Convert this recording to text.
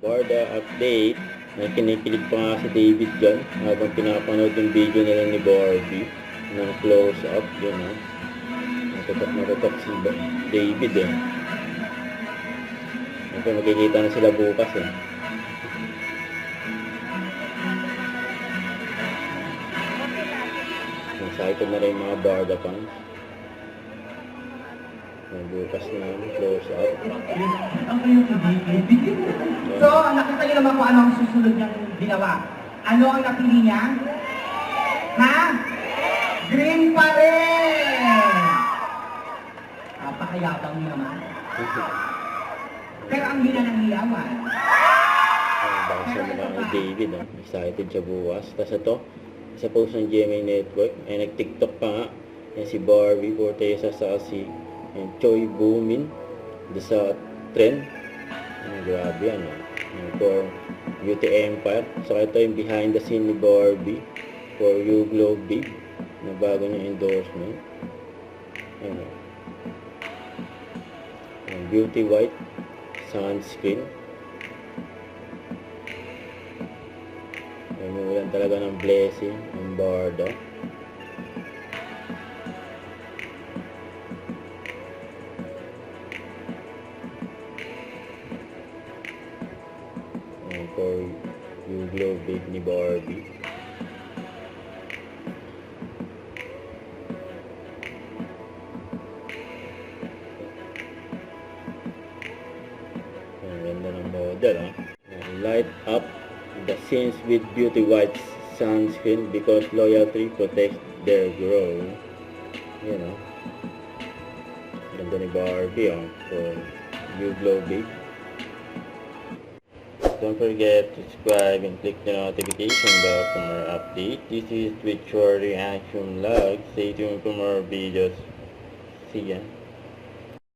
For the update, may kinikilig pa nga si David dyan habang pinapanood yung video nila ni Barbie ng close-up. Yun ha. Natutok si David eh. Siyempre magkikita na sila bukas eh. Excited na rin yung mga Barda fans. Bukas na close-up. So, nakita niyo naman kung ano ang susunod niyang ginawa. Ano ang napili niya? Ha? Green pa rin! Napakayabang niyo naman. Pero ang hina ng hiyawan. Bangsa mo na kay David. Excited siya bukas. Tapos ito, sa post ng GMA Network, ay nag-TikTok pa nga. Yan si Barbie, Fortesa Sassy, and Choi Boomin, sa trend. Grabe yan. For Beauty Empire. So ito yung behind the scene ni Barbie for You Glow Big na bago niya endorsement. Beauty White sunscreen. Umulan talaga ng blessing ang Barda. For You Glow Big ni Barbie. Ang ganda ng model ha. Light up the scenes with Beauty White sunscreen because loyalty protects their grow. You know. Ganda ni Barbie ha. For You Glow Big. Don't forget to subscribe and click the notification bell for more updates. This is Twitch Reaction Vlog. Stay tuned for more videos. See ya.